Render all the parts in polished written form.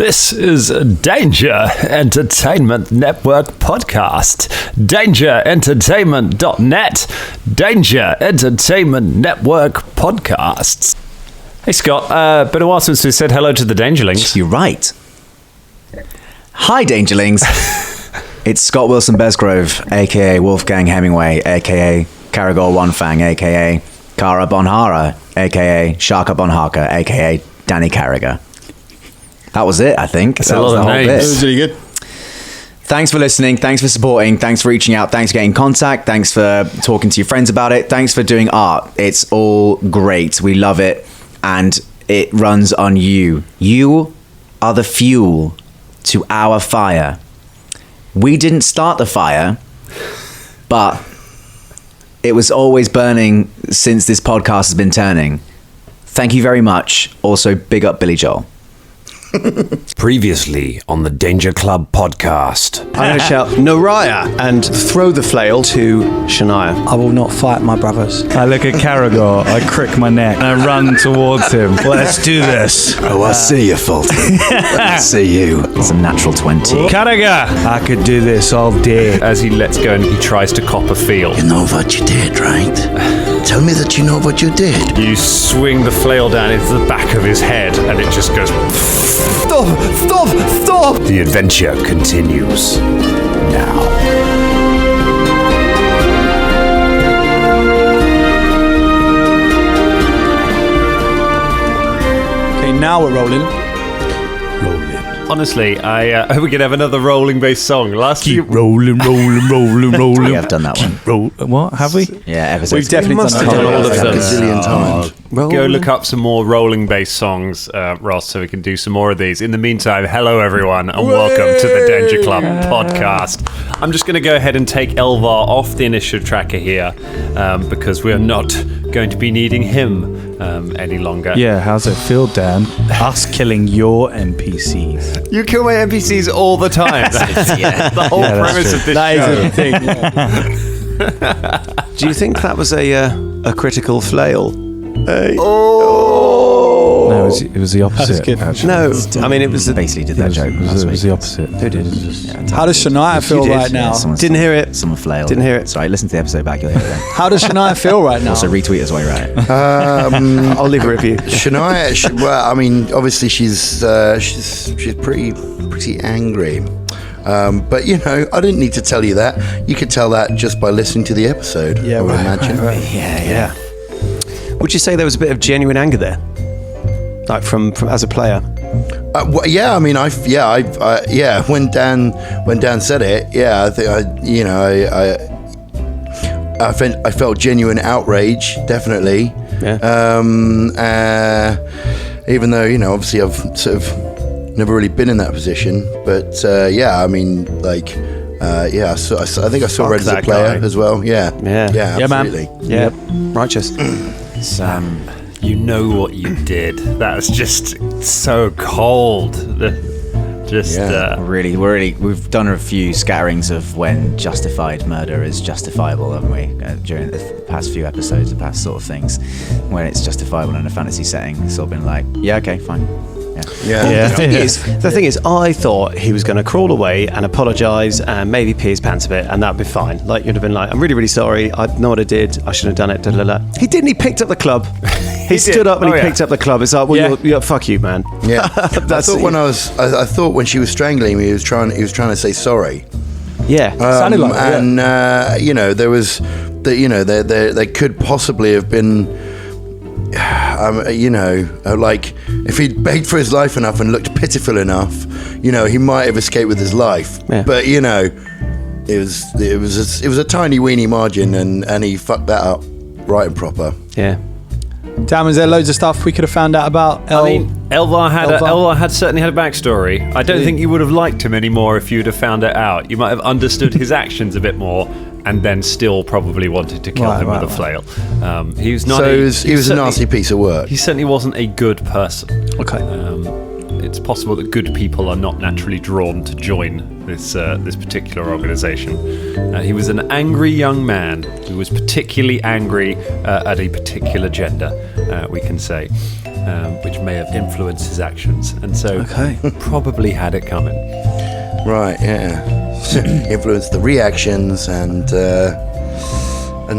This is Danger Entertainment Network podcast. DangerEntertainment.net. Danger Entertainment Network podcasts. Hey Scott, been a while since we said hello to the Dangerlings. You're right. Hi Dangerlings. It's Scott Wilson Besgrove, aka Wolfgang Hemingway, aka Karagor One Fang, aka Kara Bonhara, aka Shaka Bonhaka, aka Danny Carragher. That was it, I think. That's a lot of names. That was really good. Thanks for listening. Thanks for supporting. Thanks for reaching out. Thanks for getting in contact. Thanks for talking to your friends about it. Thanks for doing art. It's all great. We love it. And it runs on you. You are the fuel to our fire. We didn't start the fire, but it was always burning since this podcast has been turning. Thank you very much. Also, big up Billy Joel. Previously on the Danger Club podcast. I'm going to shout Naraya and throw the flail to Shania. I will not fight my brothers. I look at Karagor, I crick my neck, and I run towards him. Let's do this. Oh, I see you, Fulton. I see you. It's a natural 20. Karagor! I could do this all day. As he lets go and he tries to cop a feel. You know what you did, right? Tell me that you know what you did. You swing the flail down into the back of his head and it just goes... Stop! Stop! Stop! The adventure continues now. Okay, now we're rolling. Honestly, I hope we can have another rolling-based song. Rolling. We have done that one. What? Have we? Yeah, episode We've definitely done done all of them. A gazillion times. Go look up some more rolling-based songs, Ross, so we can do some more of these. In the meantime, hello everyone, and welcome to the Danger Club podcast. I'm just going to go ahead and take Elvar off the initiative tracker here, because we are not going to be needing him any longer. Yeah, how's it feel, Dan? Us killing your NPCs. You kill my NPCs all the time. That's the whole premise of this show. Do you think that was a critical flail? No, it was the opposite. Actually. No, I mean, it was Basically did that joke. It was the opposite. Who did? How does Shania feel did. right now? Didn't hear it. Someone flailed. Didn't hear it. Sorry, listen to the episode back. You'll hear it then. How does Shania feel right now? Also retweet us while you're at it. I'll leave a review. Shania, well, I mean, obviously she's pretty angry. But you know, I didn't need to tell you that. You could tell that just by listening to the episode. Yeah, I would imagine. Yeah. Would you say there was a bit of genuine anger there, like from as a player? Well, yeah, I mean, When Dan said it, yeah, I think I felt genuine outrage, definitely. Yeah. Even though, you know, obviously I've sort of never really been in that position, but yeah, I mean, like, yeah, I think I saw Red as a player as well. Yeah, absolutely. Man. Yeah, righteous. You know what you did. That's just so cold. We've done a few scatterings of when justified murder is justifiable, haven't we? During the past few episodes, the past sort of things, when it's justifiable in a fantasy setting, it's sort of been like, yeah, okay, fine. Yeah. The thing is, I thought he was going to crawl away and apologise and maybe pee his pants a bit, and that'd be fine. Like, you'd have been like, I'm really, really sorry. I know what I did. I shouldn't have done it. He didn't. He picked up the club. He stood up and he picked up the club. It's like, well, you're fuck you, man. Yeah. I thought when she was strangling me, he was trying to say sorry. Yeah. Sounded like that. And you know, there could possibly have been. You know, like if he'd begged for his life enough and looked pitiful enough, you know, he might have escaped with his life. Yeah. But you know, it was a tiny weeny margin, and he fucked that up right and proper. Yeah. Dan, was there loads of stuff we could have found out about? Elvar had certainly had a backstory. I don't think you would have liked him anymore if you'd have found it out. You might have understood his actions a bit more, and then still probably wanted to kill him with a flail. He was not. He was a nasty piece of work. He certainly wasn't a good person. Okay. It's possible that good people are not naturally drawn to join this particular organisation. He was an angry young man who was particularly angry at a particular gender, we can say. which may have influenced his actions, and so probably had it coming. Right, yeah. Influenced the reactions and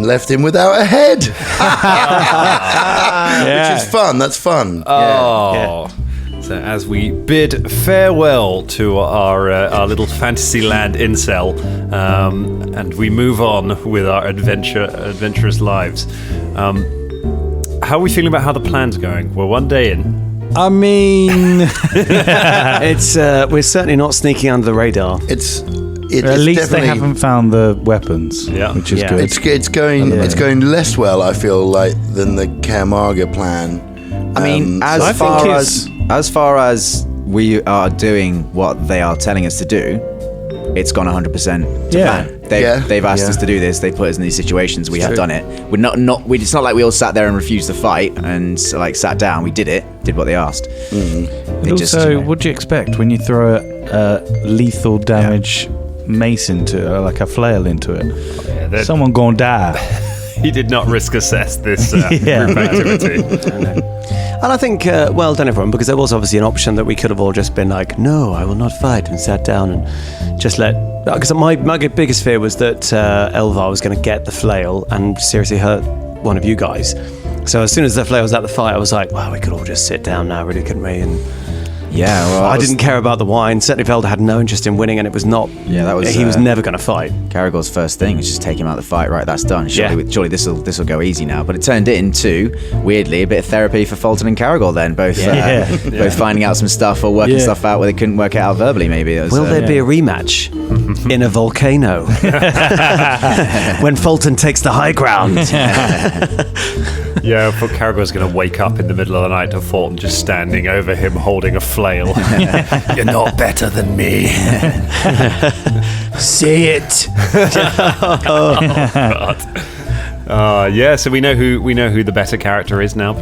left him without a head. Which is fun. That's fun. Oh. So as we bid farewell to our little Fantasyland incel, and we move on with our adventurous lives, how are we feeling about how the plan's going? We're one day in. I mean, It's we're certainly not sneaking under the radar. It's At least they definitely- haven't found the weapons, Yeah. which is Yeah. good. It's going less well, I feel like, than the Camarga plan. I mean, I as think far as we are doing what they are telling us to do, it's gone 100% to Yeah. plan. Yeah. They've asked Yeah. us to do this. They've put us in these situations. We have done it. We're not. It's not like we all sat there and refused to fight and like sat down. We did it. Did what they asked. But It just, also, you know. what do you expect when you throw a lethal damage mace into it, or like a flail into it? that- Someone gonna die. He did not risk assess this Yeah. group activity. And I think, well done, everyone, because there was obviously an option that we could have all just been like, no, I will not fight, and sat down and just let. Because my biggest fear was that Elvar was going to get the flail and seriously hurt one of you guys. So as soon as the flail was at the fight, I was like, well, we could all just sit down now, really, couldn't we? And Yeah, well, I didn't care about the wine. Certainly, Velda had no interest in winning, and it was not. Yeah, that was, He was never going to fight. Caragor's first thing is just take him out of the fight. Right, that's done. Surely, Yeah. surely this will go easy now. But it turned into weirdly a bit of therapy for Folton and Caragor. Then both both finding out some stuff or working Yeah. stuff out where they couldn't work it out verbally. Maybe it was, Will there be a rematch in a volcano when Fulton takes the high ground? Yeah, but Karagor's going to wake up in the middle of the night to Fulton just standing over him holding a flail. You're not better than me. Say it. Yeah, so we know who the better character is now.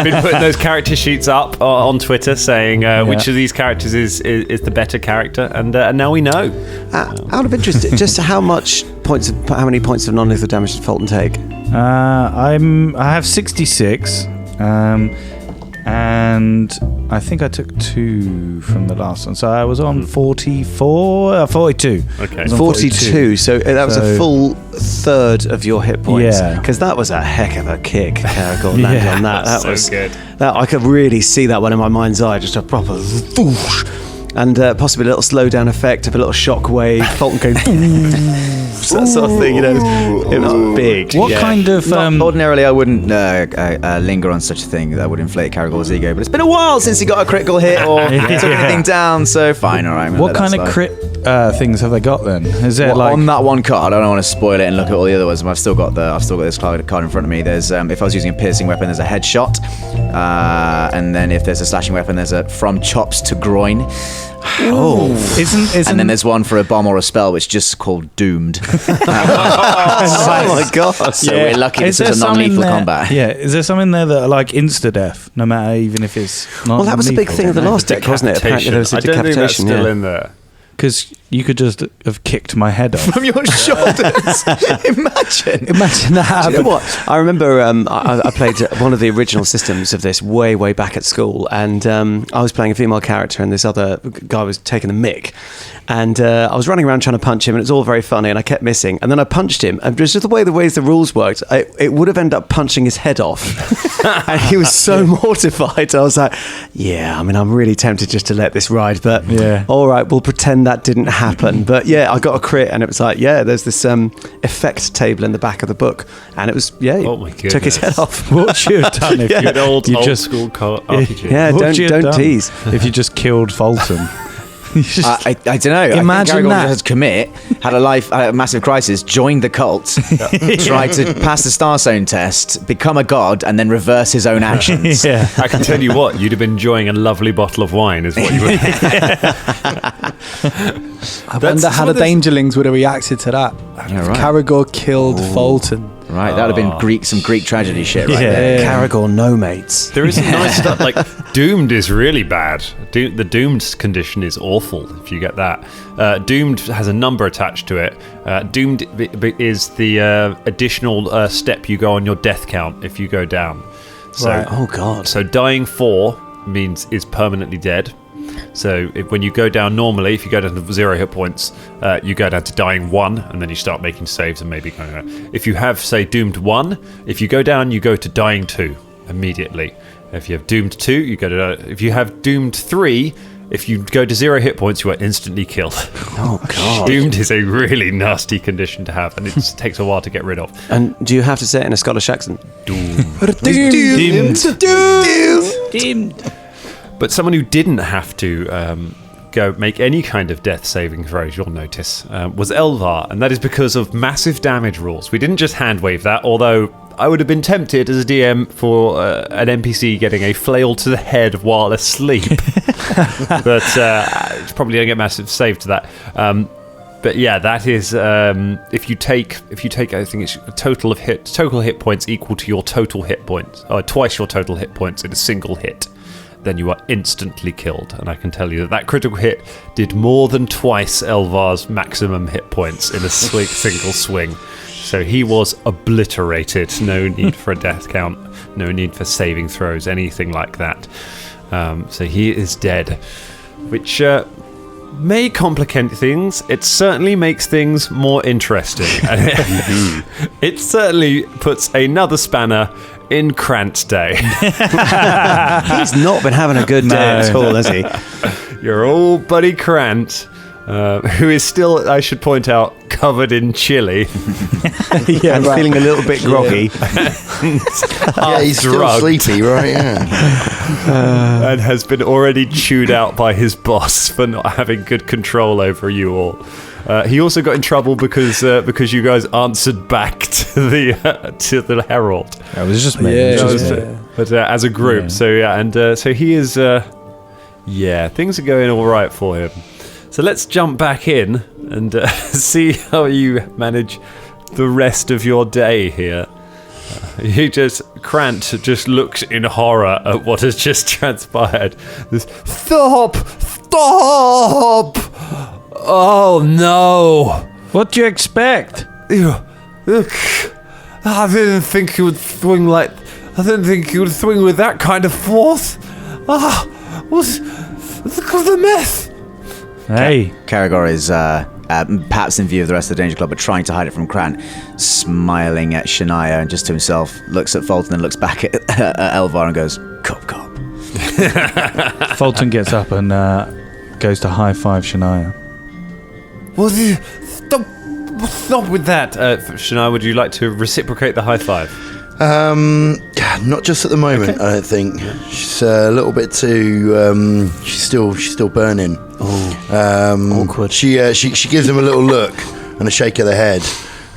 Been putting those character sheets up on Twitter saying which of these characters is the better character, and now we know. Out of interest, just how many points of non-lethal damage did Fulton take? I have 66, and I think I took 2 from the last one, so I was on 42. Okay. I was on 42. So that was a So- full third of your hit points. Yeah. Because that was a heck of a kick, Karagor landed on that. That So was good. That I could really see that one in my mind's eye, just a proper whoosh. And possibly a little slow down effect of a little shock wave. Fulton going that sort of thing, you know. It was big. What kind of Ordinarily, I wouldn't linger on such a thing that would inflate Caragor's ego, but it's been a while since he got a critical hit or took anything down, so fine, all right. I'm gonna what let that kind of slide. crit things have they got then? Is there Well, like on that one card, I don't want to spoil it and look at all the other ones, but I've still got this card in front of me. There's if I was using a piercing weapon, there's a headshot, and then if there's a slashing weapon, there's a from chops to groin. isn't And then there's one for a bomb or a spell, which is just called doomed. Oh my god. So we're lucky this is a non-lethal combat. Yeah, is there some in there that are like insta death, no matter even if it's not? Well, that was a big thing of the last deck, wasn't it? Apparently there was a I don't think that's decapitation. still Yeah. in there. because you could just have kicked my head off. From your shoulders. Imagine. Imagine that Do you happened. know what? I remember I played one of the original systems of this way back at school, and I was playing a female character, and this other guy was taking the mick, and I was running around trying to punch him, and it was all very funny, and I kept missing, and then I punched him, and just the ways the rules worked, it would have ended up punching his head off, and he was so mortified. I was like, yeah, I mean, I'm really tempted just to let this ride, but Yeah. all right, we'll pretend that didn't happen. But yeah, I got a crit, and it was like, yeah, there's this effect table in the back of the book, and it was, yeah, he Oh my took his head goodness. off. What you have done if Yeah. Good old you just school RPG. Yeah, what would you have don't done tease. if you just killed Fulton? You just- I don't know. Imagine I think that. Karagor has commit, had a massive crisis, joined the cult, tried to pass the Starstone test, become a god, and then reverse his own actions. yeah. I can tell you what, you'd have been enjoying a lovely bottle of wine, is what you would. I wonder how the Dangerlings would have reacted to that. Yeah, right. Caragor killed Fulton. Right, that would have been some Greek tragedy shit right Yeah. there. Karagor, no mates. There is some nice stuff, like Doomed is really bad. The Doomed condition is awful if you get that. Doomed has a number attached to it. Doomed is the additional step you go on your death count if you go down. So, Right. Oh God. So dying 4 means is permanently dead. So when you go down normally, if you go down to 0 hit points, you go down to dying 1, and then you start making saves and maybe going out. If you have, say, doomed 1, if you go down, you go to dying 2 immediately. If you have doomed 2, you go to. If you have doomed 3, if you go to 0 hit points, you are instantly killed. Oh God. Doomed is a really nasty condition to have, and it takes a while to get rid of. And do you have to say it in a Scottish accent? But someone who didn't have to go make any kind of death saving throws, you'll notice, was Elvar, and that is because of massive damage rules. We didn't just hand wave that, although I would have been tempted as a DM for an NPC getting a flail to the head while asleep. But it's probably going to get massive save to that. But yeah, that is if you take I think it's total hit points equal to your total hit points, or twice your total hit points in a single hit, then you are instantly killed. And I can tell you that critical hit did more than twice Elvar's maximum hit points in a single swing. So he was obliterated. No need for a death count, no need for saving throws, anything like that. So he is dead, which may complicate things. It certainly makes things more interesting. It certainly puts another spanner in Krant's day. He's not been having a good day at all, has he? Your old buddy Krant, who is still, I should point out, covered in chili. And feeling a little bit groggy. Yeah, he's still drugged. sleepy, right? Yeah. And has been already chewed out by his boss for not having good control over you all. He also got in trouble because you guys answered back to the herald. It was just me. Yeah, It was just yeah. me. But as a group, Yeah. so yeah, and so he is. Things are going all right for him. So let's jump back in and see how you manage the rest of your day here. Krant just looks in horror at what has just transpired. Stop! Oh no! What do you expect? I didn't think you would swing with that kind of force. Look at the mess. Hey. Karagor is perhaps in view of the rest of the Danger Club, but trying to hide it from Krant, smiling at Shania and just to himself, looks at Fulton and looks back at Elvar and goes, "Cop, cop." Folton gets up and goes to high five Shania. Stop with that. Shania, would you like to reciprocate the high five? Not just at the moment. Okay. I don't think she's a little bit too. She's still burning. Awkward. She gives him a little look and a shake of the head,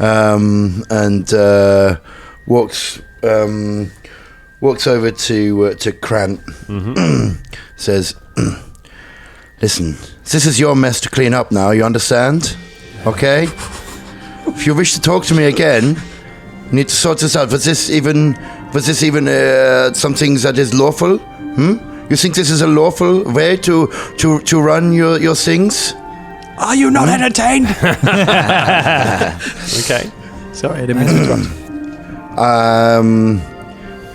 and walks over to Krant. Mm-hmm. Says, "Listen, this is your mess to clean up now. You understand? Okay. If you wish to talk to me again, you need to sort this out. Was this even something that is lawful? You think this is a lawful way to run your things? Are you not entertained? Okay. Sorry, I didn't mean to interrupt.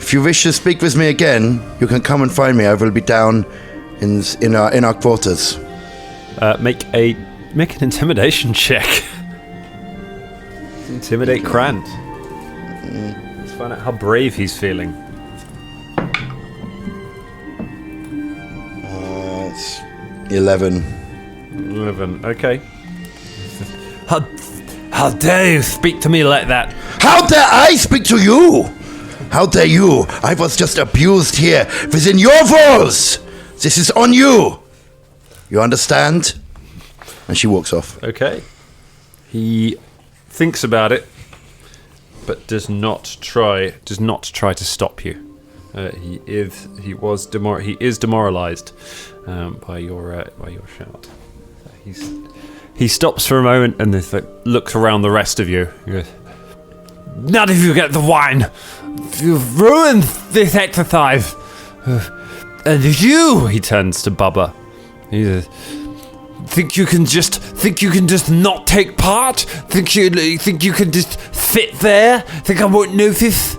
If you wish to speak with me again, you can come and find me. I will be down in our quarters." Make an intimidation check. Intimidate Krant. Let's find out how brave he's feeling. It's 11. 11. Okay. How dare you speak to me like that? How dare I speak to you? How dare you? I was just abused here within your walls. This is on you. You understand? And she walks off. Okay. He thinks about it, but does not try to stop you. He is demoralized by your shout. He stops for a moment and looks around the rest of you. He goes, "None of you get the wine. You've ruined this exercise. And you," he turns to Bubba. He says, Think you can just not take part? Think you can just sit there? Think I won't notice?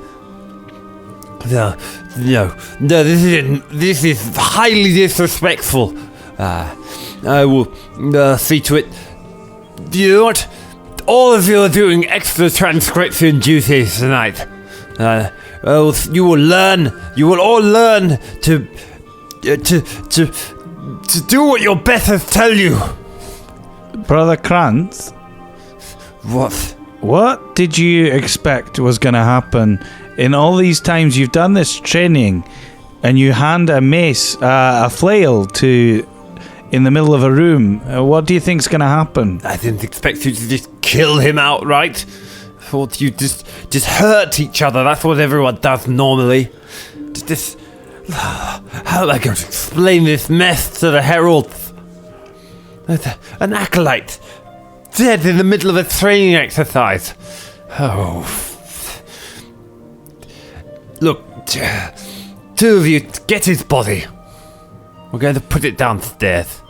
No, this isn't. This is highly disrespectful. I will see to it. You know what? All of you are doing extra transcription duties tonight. You will learn. You will all learn to do what your betters tell you. Brother Krant, what did you expect was going to happen in all these times you've done this training, and you hand a mace, a flail in the middle of a room? What do you think's going to happen? I didn't expect you to just kill him outright. I thought you just hurt each other. That's what everyone does normally. How am I going to explain this mess to the heralds? An acolyte dead in the middle of a training exercise. Oh. Look, two of you, get his body. We're going to put it downstairs.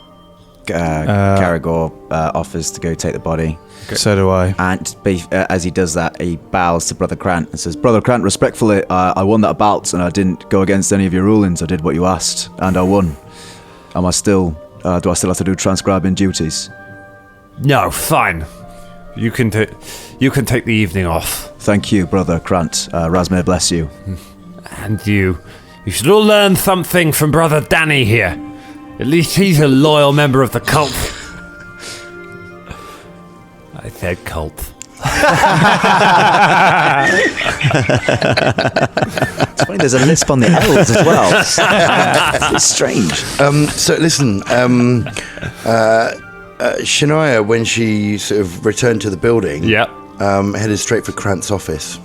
Karagor offers to go take the body. So do I. And as he does that, he bows to Brother Krant and says, Brother Krant, respectfully, I won that bout and I didn't go against any of your rulings. I did what you asked and I won. Do I still have to do transcribing duties? No, fine. You can take the evening off. Thank you, Brother Krant. Razmir bless you. And you should all learn something from Brother Danny here. At least he's a loyal member of the cult. I said cult. It's funny, there's a lisp on the L's as well. It's strange. So listen, Shania, when she sort of returned to the building, headed straight for Krant's office.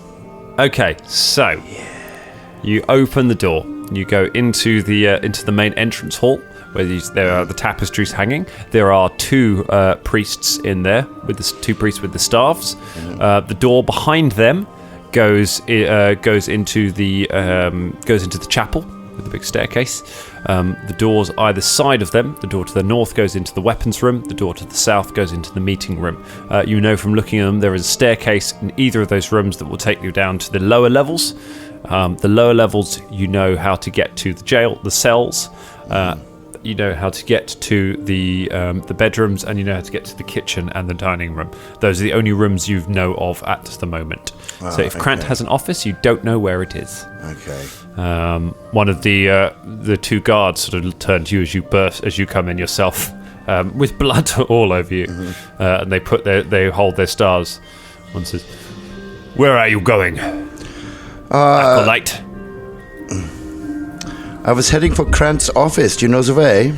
Okay, so you open the door. You go into the main entrance hall where there are the tapestries hanging. There are two priests in there with the two priests with the staffs. The door behind them goes into the chapel with the big staircase. The doors either side of them, the door to the north goes into the weapons room, the door to the south goes into the meeting room. You know from looking at them there is a staircase in either of those rooms that will take you down to the lower levels. The lower levels, you know how to get to the jail, the cells. You know how to get to the bedrooms, and you know how to get to the kitchen and the dining room. Those are the only rooms you know of at the moment. So if Krant has an office, you don't know where it is. Okay. One of the two guards sort of turn to you as you come in yourself, with blood all over you, and they hold their stars. One says, "Where are you going, acolyte?" I was heading for Krant's office. Do you know the way?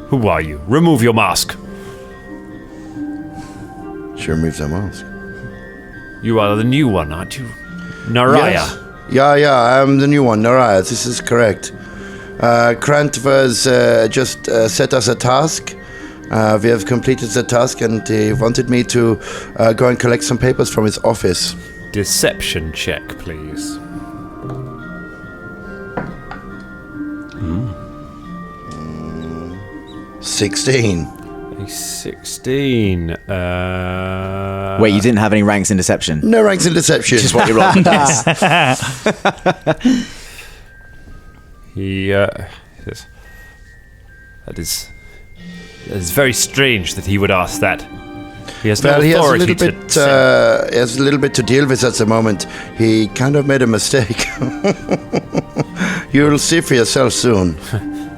Who are you? Remove your mask. She removes her mask. You are the new one, aren't you? Naraya. Yes. Yeah, I'm the new one, Naraya. This is correct. Krant was just set us a task. We have completed the task, and he wanted me to go and collect some papers from his office. Deception check, please. 16. A 16. Wait, you didn't have any ranks in deception? No ranks in deception. Just what you rolled the dice. He says, that is very strange that he would ask that. He has no authority he has a little bit to deal with at the moment. He kind of made a mistake. You'll see for yourself soon.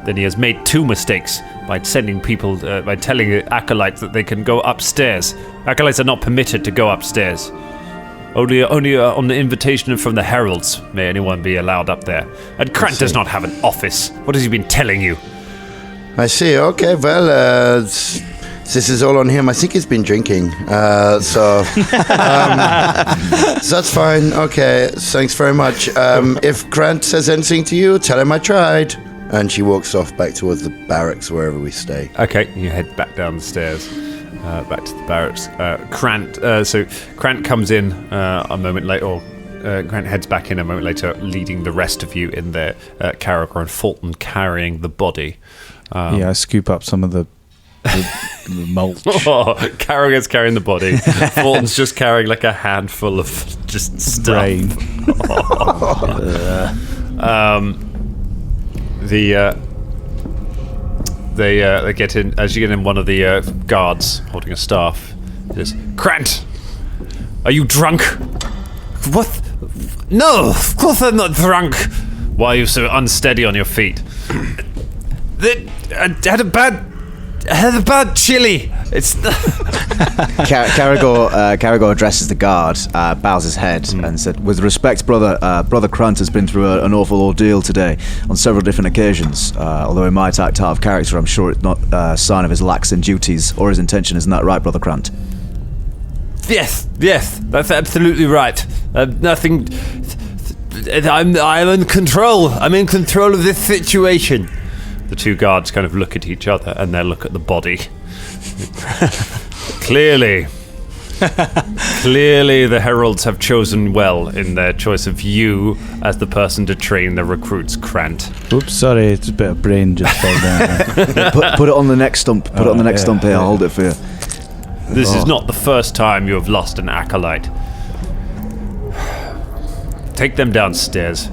Then he has made two mistakes by sending people, by telling acolytes that they can go upstairs. Acolytes are not permitted to go upstairs. Only on the invitation from the heralds may anyone be allowed up there. And Krant does not have an office. What has he been telling you? I see. Okay, well, this is all on him. I think he's been drinking. So that's fine. Okay, thanks very much. If Krant says anything to you, tell him I tried. And she walks off back towards the barracks, wherever we stay. Okay, you head back down the stairs, back to the barracks. Krant comes in a moment later, or Krant heads back in a moment later, leading the rest of you in there. Karagor and Folton carrying the body. I scoop up some of the mulch. Karagor's carrying the body. Folton's just carrying like a handful of just stuff. They get in. As you get in, one of the guards holding a staff says, "Krant, are you drunk?" "What? No, of course I'm not drunk." "Why are you so unsteady on your feet?" "I had a bad chili. It's." Karagor addresses the guard, bows his head, and said, "With respect, brother Krant has been through an awful ordeal today on several different occasions. Although he might act out of character, I'm sure it's not a sign of his lax in duties or his intention. Isn't that right, brother Krant?" Yes, that's absolutely right. Nothing. I'm in control. I'm in control of this situation. The two guards kind of look at each other and then look at the body. Clearly, the heralds have chosen well in their choice of you as the person to train the recruits, Krant. Oops, sorry, it's a bit of brain just fell down. Put it on the next stump. Put it on the next stump here. I'll hold it for you. This is not the first time you have lost an acolyte. Take them downstairs.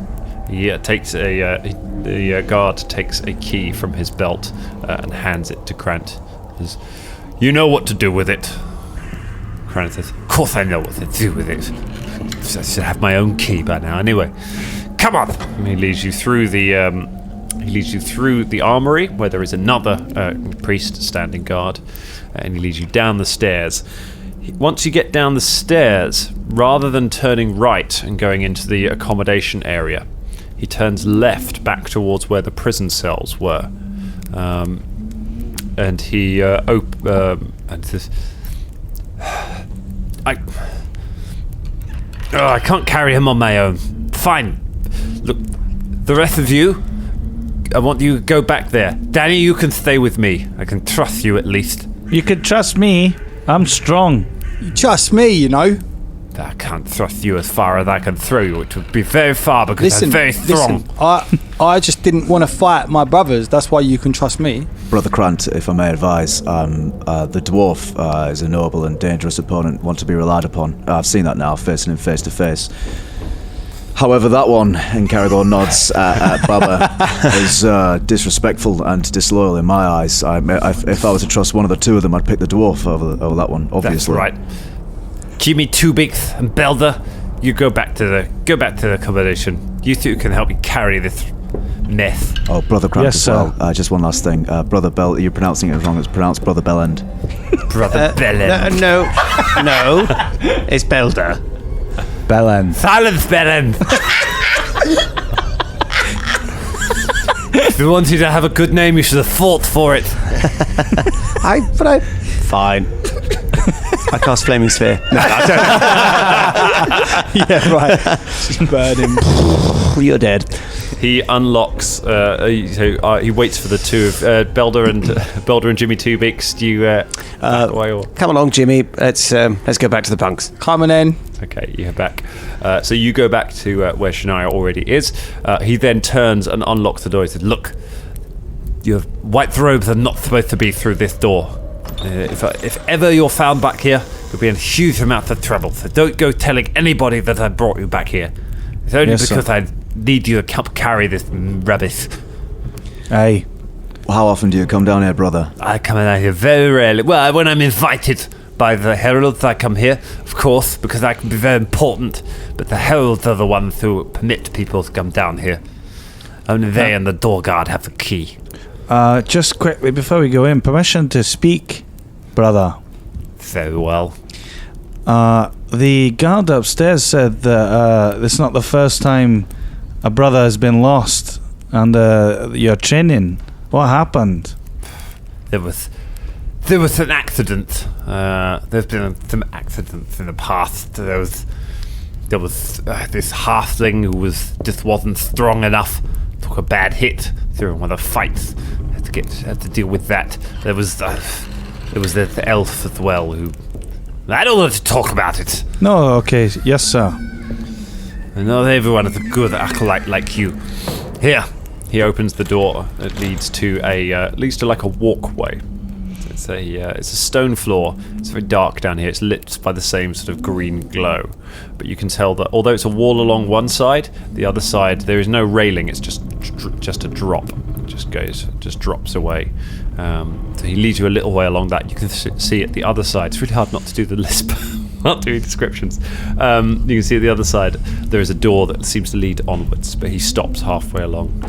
The guard takes a key from his belt and hands it to Krant. Says, "You know what to do with it." Krant says, "Of course I know what to do with it. I should have my own key by now. Anyway, come on." And he leads you through the armory where there is another priest standing guard, and he leads you down the stairs. Once you get down the stairs, rather than turning right and going into the accommodation area, he turns left back towards where the prison cells were, and he and says, I can't carry him on my own. Fine. Look, the rest of you, I want you to go back there. Danny, you can stay with me. I can trust you at least." You can trust me. I'm strong. You trust me, you know. "I can't thrust you as far as I can throw you. It would be very far because I'm very strong." I just didn't want to fight my brothers. That's why you can trust me. Brother Krant, if I may advise, the dwarf is a noble and dangerous opponent, one to be relied upon. I've seen that now, facing him face to face. However, that one, and Karagor nods at Baba, is disrespectful and disloyal in my eyes. If I were to trust one of the two of them, I'd pick the dwarf over that one, obviously. That's right. Jimmy Tubix and Belder, you go back to the accommodation. You two can help me carry this mess. Oh, Brother Krant Yes, as well. Just one last thing. Brother Bell, you're pronouncing it wrong. It's pronounced Brother Bellend. Brother Bellend. No, it's Belder. Belen. Silence, Bellend. If you wanted to have a good name, you should have fought for it. Fine. I cast Flaming Sphere. No, I don't. Yeah, right. Just burn him. You're dead. He unlocks. He waits for the two of Belder and Jimmy Tubix. Do you back away or? Come along, Jimmy. Let's go back to the punks. Coming in. Okay, you head back. So you go back to where Shania already is. He then turns and unlocks the door. He says, "Look, your white robes are not supposed to be through this door. If ever you're found back here, you'll be in a huge amount of trouble. So don't go telling anybody that I brought you back here. It's only because I need you to carry this rubbish." Aye. How often do you come down here, brother? I come down here very rarely. Well, when I'm invited by the heralds, I come here, of course, because I can be very important. But the heralds are the ones who permit people to come down here. Only they and the door guard have the key. Just quickly before we go in, permission to speak, brother. Very well. The guard upstairs said that it's not the first time a brother has been lost and you're training. What happened? There was an accident. There's been some accidents in the past. There was this halfling who just wasn't strong enough. Took a bad hit during one of the fights. Had to deal with that. There was the elf as well who. I don't want to talk about it. No, okay, yes, sir. Not everyone is a good acolyte like you. Here, he opens the door. It leads to like a walkway. It's a stone floor. It's very dark down here. It's lit by the same sort of green glow, but you can tell that although it's a wall along one side, the other side there is no railing. It's just a drop. It just drops away. So he leads you a little way along that. You can see at the other side. It's really hard not to do the lisp. Not doing descriptions. You can see at the other side there is a door that seems to lead onwards, but he stops halfway along.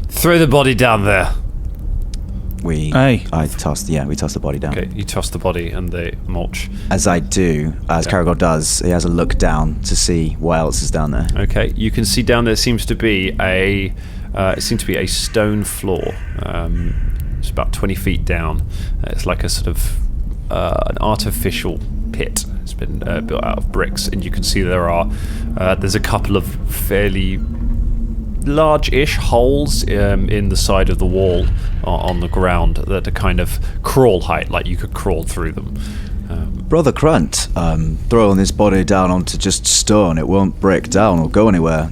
Throw the body down there. We toss the body down. Okay, you toss the body and the mulch. As I do, as Karagor does, he has a look down to see what else is down there. Okay, you can see down there seems to be a stone floor. It's about 20 feet down. It's like a sort of an artificial pit. It's been built out of bricks, and you can see there's a couple of fairly large-ish holes in the side of the wall on the ground that are kind of crawl height, like you could crawl through them. Brother Krant, throwing this body down onto just stone, it won't break down or go anywhere.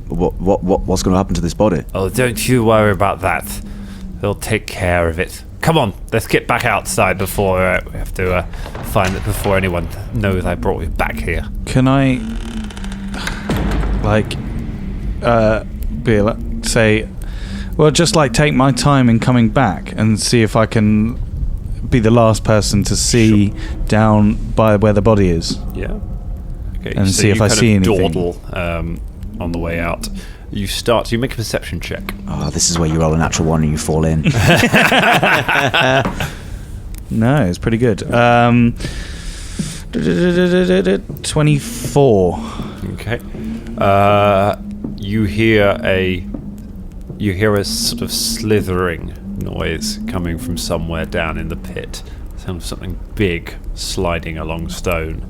What's going to happen to this body? Oh, don't you worry about that. They'll take care of it. Come on, let's get back outside before we have to find it before anyone knows I brought you back here. Can I, take my time in coming back and see if I can be the last person to see down by where the body is? Yeah. Okay. And see if I see anything. Dawdle on the way out. You make a perception check. Oh, this is where you roll a natural one and you fall in. No, it's pretty good. 24. Okay. You hear a sort of slithering noise coming from somewhere down in the pit. Sounds of something big sliding along stone.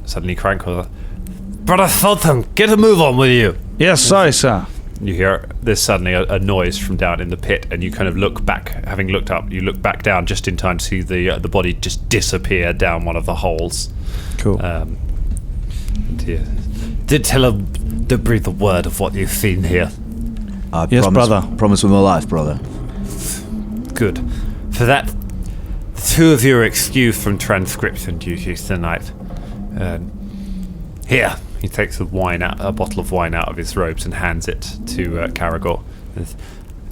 Suddenly Krant calls, "Brother Folton, get a move on with you!" Yes, sorry, sir. You hear there's suddenly a noise from down in the pit, and you kind of look back. Having looked up, you look back down just in time to see the body just disappear down one of the holes. Cool. Did tell him to breathe a word of what you've seen here. Yes, brother. Promise with my life, brother. Good. For that, the two of you are excused from transcription duties tonight. Here. He takes a bottle of wine out of his robes and hands it to Karagor.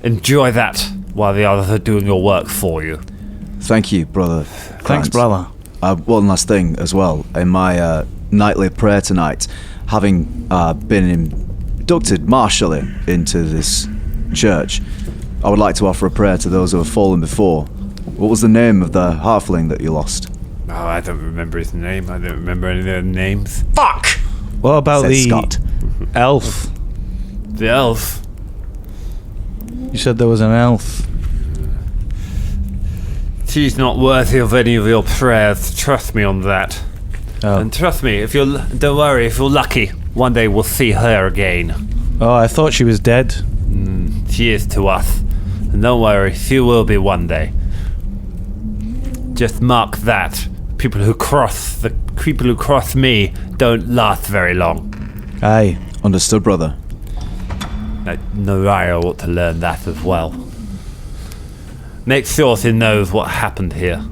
Enjoy that while the others are doing your work for you. Thank you, brother. Thanks, brother. One last thing as well. In my nightly prayer tonight, having been inducted martially into this church, I would like to offer a prayer to those who have fallen before. What was the name of the halfling that you lost? Oh, I don't remember his name. I don't remember any of their names. Fuck! What about Said the Scott. elf? The elf. You said there was an elf. She's not worthy of any of your prayers. Trust me on that. Oh. And trust me, don't worry, if you're lucky, one day we'll see her again. Oh, I thought she was dead. She is to us. And don't worry, she will be one day. Just mark that. People who cross me don't last very long. Aye. Understood, brother. Naraya ought to learn that as well. Make sure she knows what happened here.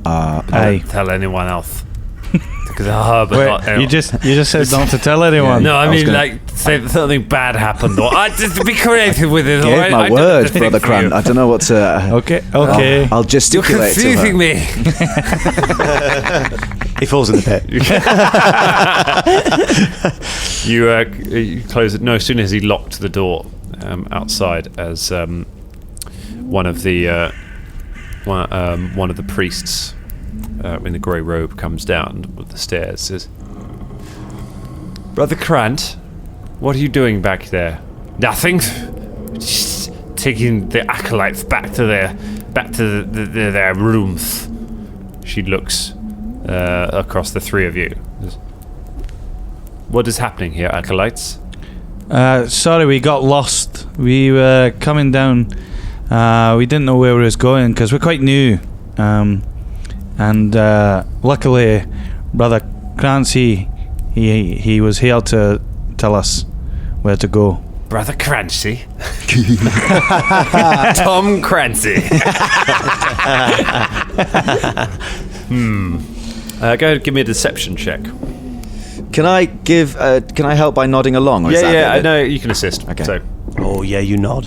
Aye. Don't tell anyone else. Because I heard, Wait, you just said not to tell anyone. No, I mean, say that something bad happened, or just be creative with it. Gave All right? my word, brother Krant. I don't know what to. Okay. I'll gesticulate. You're confusing me. He falls in the pit. You close it. No, as soon as he locked the door outside, as one of the priests in the grey robe comes down with the stairs, says, "Brother Krant, what are you doing back there?" "Nothing. Just taking the acolytes back to their rooms." She looks across the three of you. "What is happening here, acolytes?" Sorry, we got lost. We were coming down. We didn't know where we was going because we're quite new. And luckily, Brother Krant, he was here to tell us where to go. Brother Crancy. Tom Crancy. Go ahead and give me a deception check. Can I help by nodding along? Or is that I know you can assist. Okay. So Oh, yeah, you nod.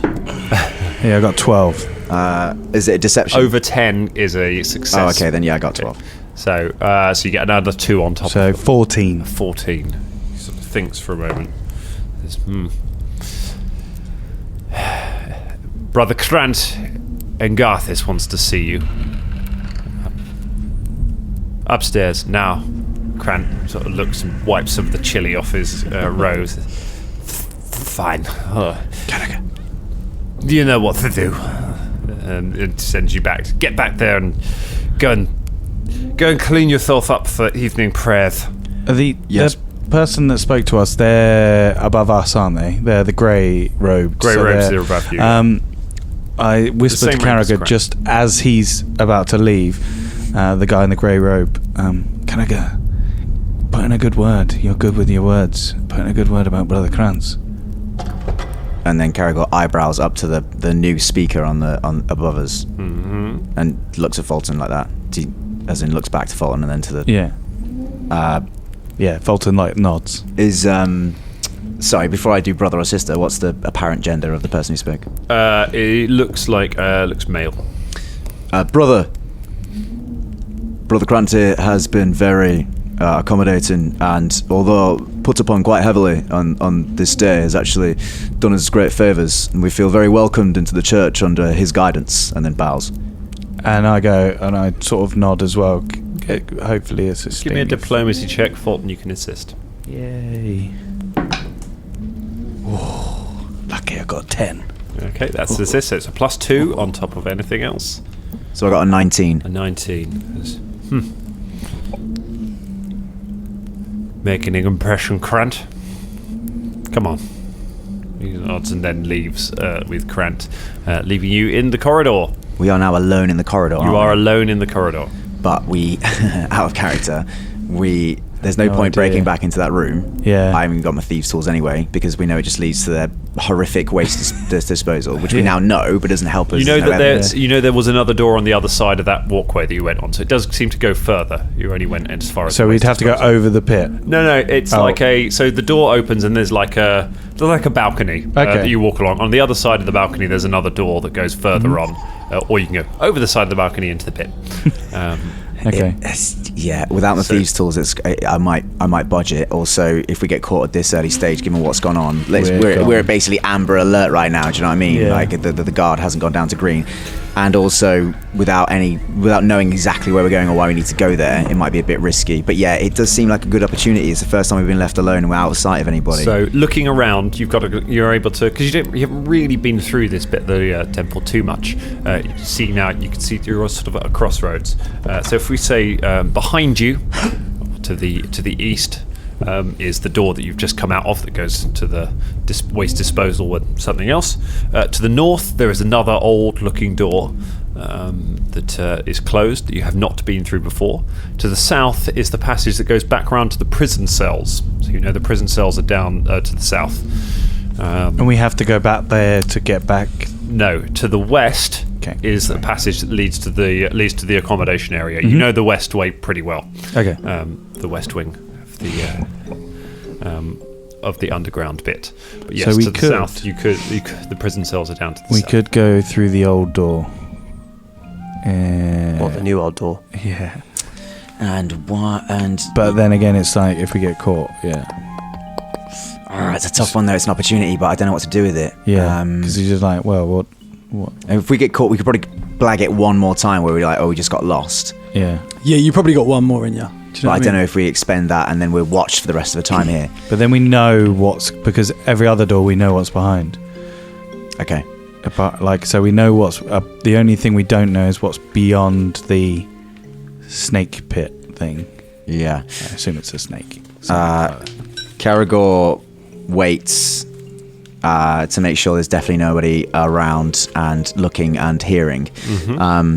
Yeah, I got 12. Is it a deception? over 10 is a success. Oh, okay, then yeah, I got 12. So so you get another 2 on top So of 14. 14. He sort of thinks for a moment. Brother Krant and Garthis wants to see you. Upstairs now. Krant sort of looks and wipes some of the chili off his rose. Fine. You know what to do. And it sends you back. Get back there and go and clean yourself up for evening prayers. The Yes. person that spoke to us, they're above us, aren't they? They're the grey robes. Grey robes they're- are above you. I whispered to same rank as Karagor Krant. just as he's about to leave, the guy in the grey robe, Karagor, put in a good word. You're good with your words. Put in a good word about Brother Krantz. And then Karagor eyebrows up to the new speaker on above us, and looks at Folton like that. As in, looks back to Folton and then to the. Yeah. Yeah, Folton nods. Is sorry, before I do brother or sister, what's the apparent gender of the person who spoke? It looks like looks male. Brother Krant has been very accommodating, and although put upon quite heavily on this day, has actually done us great favours, and we feel very welcomed into the church under his guidance. And then bows. And I go, and I sort of nod as well. Hopefully assisting. Give me a diplomacy check, Fulton. You can assist. Yay. Oh, lucky I got 10. Okay, that's assist. So it's a +2 on top of anything else. So I got a 19. A 19. Making an impression, Krant. Come on. He nods and then leaves with Krant, leaving you in the corridor. We are now alone in the corridor. You aren't are we? alone in the corridor. But we, out of character, there's no point idea. breaking back into that room. Yeah. I haven't got my thieves' tools anyway, because we know it just leads to their horrific waste disposal, which we now know, but doesn't help us. You know There's no that evidence. there was another door on the other side of that walkway that you went on, so it does seem to go further. You only went as far as. So the we'd waste have to go disposal. over the pit. No, it's Oh. like so the door opens and there's like a balcony that you walk along. On the other side of the balcony, there's another door that goes further on, or you can go over the side of the balcony into the pit. Okay. Yeah, without my thieves' tools, I might budget. Also, if we get caught at this early stage, given what's gone on, we're basically amber alert right now. Do you know what I mean? Yeah. Like the guard hasn't gone down to green, and also without knowing exactly where we're going or why we need to go there, it might be a bit risky. But yeah, it does seem like a good opportunity. It's the first time we've been left alone and we're out of sight of anybody. So looking around, you're able to, because you haven't really been through this bit of the temple too much. You can see you're sort of at a crossroads. So if we say behind you, to the east, is the door that you've just come out of that goes to the waste disposal and something else. To the north, there is another old-looking door that is closed that you have not been through before. To the south is the passage that goes back around to the prison cells. So you know the prison cells are down to the south. And we have to go back there to get back. No, to the west is the passage that leads to the accommodation area. You know the west way pretty well. Okay. The west wing of the underground bit. But yes, So we to the could- south, you could. The prison cells are down to the We south. could go through the old door. What, the new old door? Yeah. and what? And But then again, it's like if we get caught, yeah. it's a tough one though. It's an opportunity, but I don't know what to do with it. Yeah. Because he's just like, well, what? If we get caught, we could probably blag it one more time where we're like, oh, we just got lost. Yeah. Yeah, you probably got one more in you. But I don't know if we expend that and then we're watched for the rest of the time here. But then we know because every other door we know what's behind. Okay. So we know what's the only thing we don't know is what's beyond the snake pit thing. Yeah. I assume it's a snake. Karagor waits to make sure there's definitely nobody around and looking and hearing.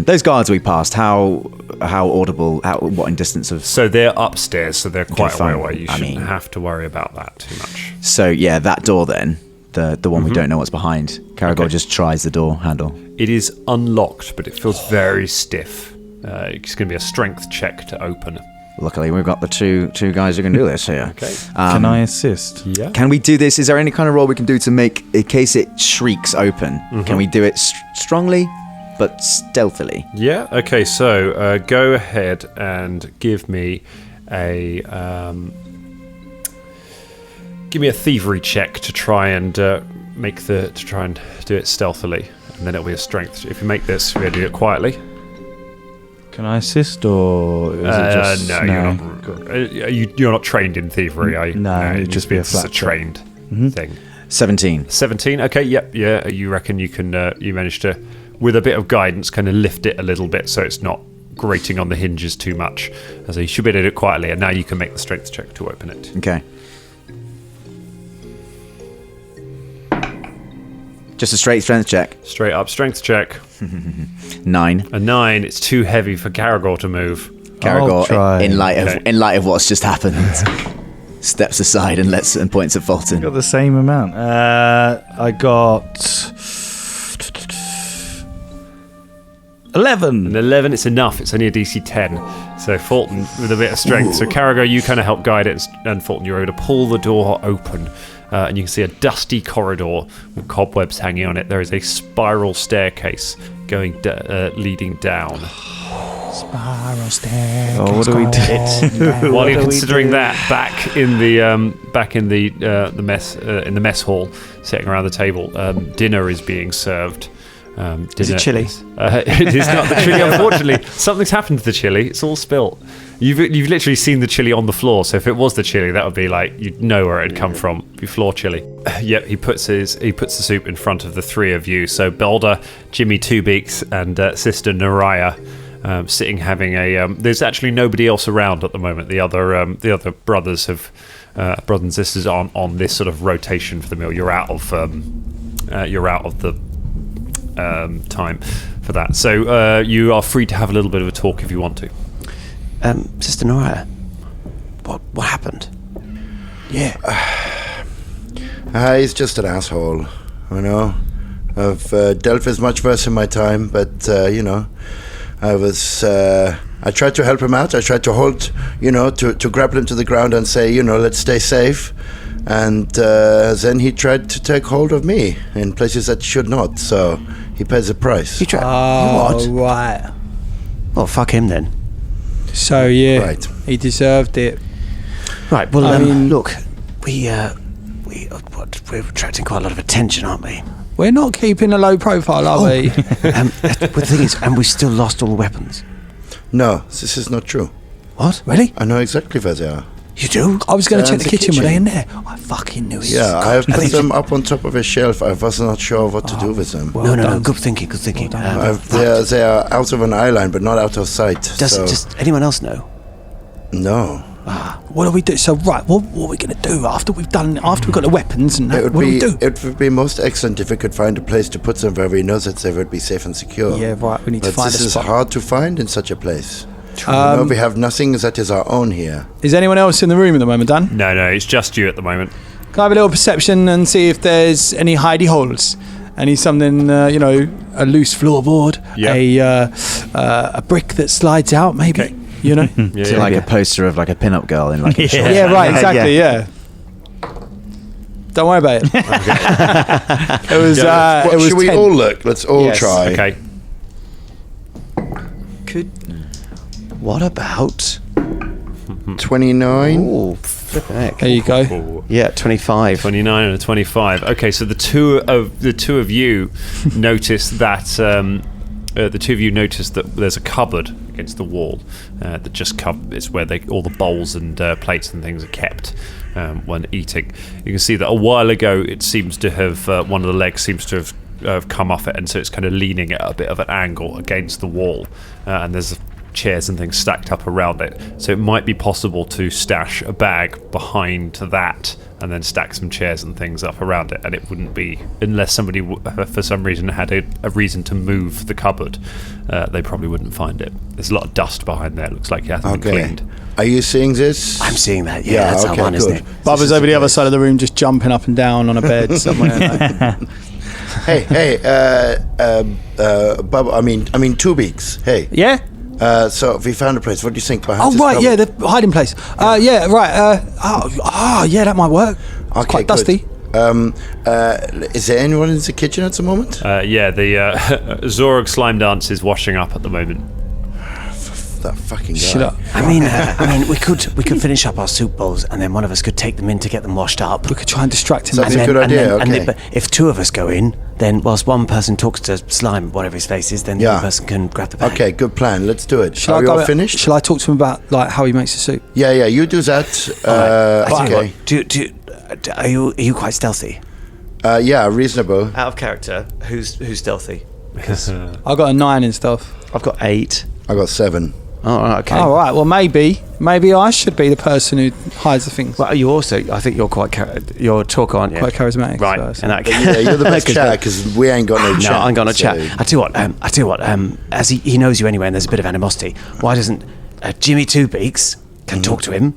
Those guards we passed, how audible, what in distance of... So they're upstairs, so they're quite a way fine. away. You I shouldn't mean- have to worry about that too much. So yeah, that door then, the one we don't know what's behind. Karagor just tries the door handle. It is unlocked, but it feels very stiff. It's going to be a strength check to open. Luckily, we've got the two guys who can do this here. Okay. Can I assist? Yeah. Can we do this? Is there any kind of roll we can do to make, in case it shrieks open, can we do it strongly but stealthily? Yeah. Okay. So go ahead and give me a thievery check to try and do it stealthily, and then it'll be a strength. If you make this, we'll do it quietly. Can I assist, or is it just you're not trained in thievery, are you? No, it'd just be a flat a trained thing. 17. 17. Okay. Yep. Yeah. You reckon you can? You manage to, with a bit of guidance, kind of lift it a little bit so it's not grating on the hinges too much. So you should be able to do it quietly, and now you can make the strength check to open it. Okay. Just a straight strength check. Straight up strength check. 9. A 9. It's too heavy for Karagor to move. Karagor, try. in light of what's just happened, steps aside and points at Folton. got the same amount? I got 11. An 11, it's enough. It's only a DC 10. So Fulton with a bit of strength. So Karagor, you kind of help guide it, and Fulton, you're able to pull the door open. And you can see a dusty corridor with cobwebs hanging on it. There is a spiral staircase going leading down. Spiral staircase. Oh, what do we do? While you're considering that, back in the mess hall, sitting around the table, dinner is being served. Is it chili? It is not the chili, unfortunately. Something's happened to the chili. It's all spilt. You've literally seen the chili on the floor. So if it was the chili, that would be like you'd know where it had come from. It'd be floor chili. Yep. He puts the soup in front of the three of you. So Belder, Jimmy Twobeaks, and Sister Naraya. Sitting having a. There's actually nobody else around at the moment. The other brothers brothers and sisters aren't on this sort of rotation for the meal. You're out of the time for that. So you are free to have a little bit of a talk if you want to. Sister Noraya, what happened? Yeah. He's just an asshole, you know. I've dealt with much worse in my time, but I tried to help him out. I tried to hold, to grapple him to the ground and say, let's stay safe. And then he tried to take hold of me in places that should not. So he pays the price. You tried? Oh, What? right. Well, fuck him then. So, yeah, Right. he deserved it. Right. Well, I mean- look, we're attracting quite a lot of attention, aren't we? We're not keeping a low profile, are we? But the thing is, and we still lost all the weapons. No, this is not true. What? Really? I know exactly where they are. You do? I was going to check the the kitchen. Were they kitchen. in there? I fucking knew it. Yeah, I have put think- them up on top of a shelf. I was not sure what to do with them. No. done. Good thinking. Good thinking. They are out of an eye line, but not out of sight. Does anyone else know? No. What do we do? So, right, what are we going to do after we've got the weapons and that? It What do we would do? be most excellent if we could find a place to put them where we know that they would be safe and secure. Yeah, right, we need to But find this a is spot. hard to find in such a place. We have nothing that is our own here. Is anyone else in the room at the moment, Dan? No, it's just you at the moment. Can I have a little perception and see if there's any hidey holes? Any something, a loose floorboard, Yeah. a brick that slides out, maybe, Okay. Is it like a poster of like a pin-up girl in like a short- Yeah, right, exactly, yeah. Don't worry about it. It was. What, it was should we 10. all look? Let's all Yes. try. Okay. What about? 29. Oh, flipping heck. There you go. Yeah, 25. 29 and a 25. Okay, so the two of you notice that there's a cupboard against the wall that just it's where all the bowls and plates and things are kept when eating. You can see that a while ago it seems to have one of the legs seems to have come off it, and so it's kind of leaning at a bit of an angle against the wall, and there's chairs and things stacked up around it. So it might be possible to stash a bag behind that and then stack some chairs and things up around it, and it wouldn't be, unless somebody for some reason had a reason to move the cupboard, they probably wouldn't find it. There's a lot of dust behind there. It looks like it hasn't been cleaned. Are you seeing this? I'm seeing that. Yeah, that's our one, isn't it? Bubba's over the other side of the room, just jumping up and down on a bed somewhere. Hey, Bubba. I mean, 2 weeks. Hey. Yeah. So we found a place. What do you think? Behind Oh this right, cupboard? yeah, the hiding place. Yeah, right. Yeah, that might work. It's Okay, quite dusty. good. Is there anyone in the kitchen at the moment? Yeah, the Zorg slime dance is washing up at the moment. That fucking guy. Shut up. I mean, we could finish up our soup bowls, and then one of us could take them in to get them washed up. We could try and distract him. That's a good idea. Okay. But if 2 of us go in, then whilst one person talks to Slime, whatever his face is, then the other person can grab the bag. Okay, good plan. Let's do it. Shall Are I we go all finished? Shall I talk to him about like how he makes the soup? Yeah, you do that. I tell you Okay. what, are you quite stealthy? Yeah, reasonable. Out of character, who's stealthy? I got a 9 in stealth. I've got 8. I got 7. Oh, right, okay. All right. Well, maybe I should be the person who hides the things. Well, you also, I think you're quite you're a talker, aren't you? Quite charismatic. Right. So- And that, Yeah, you're the best chat because we ain't got no chat. No, I ain't got no so- chat. I tell you what. As he knows you anyway, and there's a bit of animosity. Why doesn't Jimmy Two Beaks can talk to him?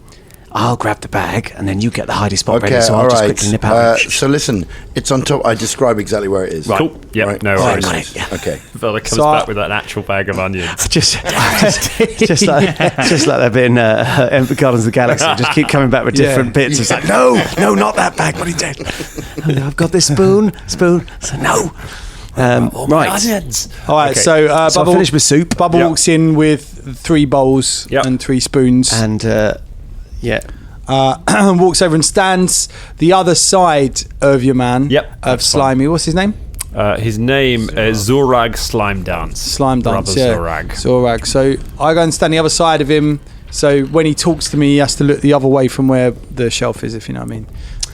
I'll grab the bag, and then you get the hiding spot Okay, ready. So all I'll just right. quickly nip out. So listen, it's on top. I describe exactly where it is. Right. Cool. Yep, Right. no All worries. got it, yeah. Okay. Velda comes So back with an actual bag of onions. just like they've been Guardians of the Galaxy. Just keep coming back with different bits. It's like, no, not that bag. What are you doing? I've got this spoon. So no. Right. Onions. All right. Okay. So, So I Bubba finished with soup. Bubba Yep. walks in with 3 bowls Yep. and 3 spoons. And yeah. Walks over and stands the other side of your man. Yep, Of that's Slimy. What's his name? His name is Zorag Slime Dance. Slime Dance. Brother Yeah. Zorag. Zorag. So I go and stand the other side of him. So when he talks to me, he has to look the other way from where the shelf is, if you know what I mean.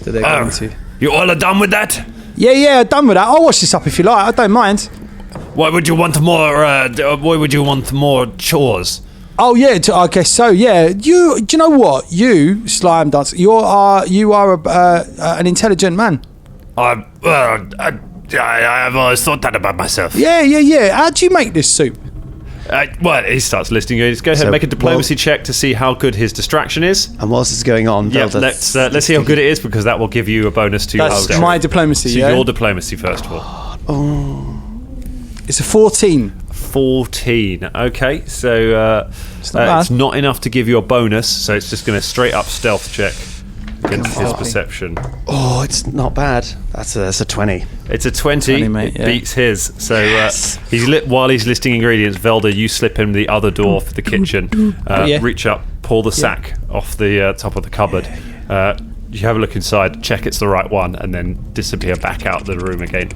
That they're going to. You all are done with that? Yeah. Done with that. I'll wash this up if you like. I don't mind. Why would you want more? Why would you want more chores? Oh yeah, I guess so. Yeah, do you know what? You Slime Dance, you are an intelligent man. I have always thought that about myself. Yeah. How do you make this soup? Well, he starts listing. Go ahead, So, and make a diplomacy check to see how good his distraction is. And whilst it's going on, Yeah, Velda- let's see how good it is, because that will give you a bonus to your That's stealth. my diplomacy. So Yeah, your diplomacy first of all. it's a 14. 14. Okay, so not bad. it's not enough to give you a bonus, so it's just going to straight up stealth check against his perception. Oh, it's not bad. That's a 20. It's a 20. 20, mate, It yeah. beats his. So he's while he's listing ingredients, Velda, you slip him the other door for the kitchen. Yeah. Reach up, pull the sack off the top of the cupboard. You have a look inside, check it's the right one, and then disappear back out the room again.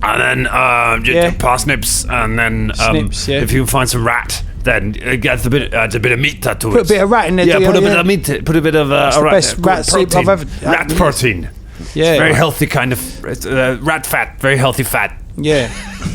And then parsnips, and then Snips, yeah. if you can find some rat, then get a bit of meat to it. Put a bit of rat in there. Yeah, do you? put a bit of meat. Put a bit of the best rat soup I've ever rat had. protein. Yeah, Very healthy kind of rat fat. Very healthy fat. Yeah.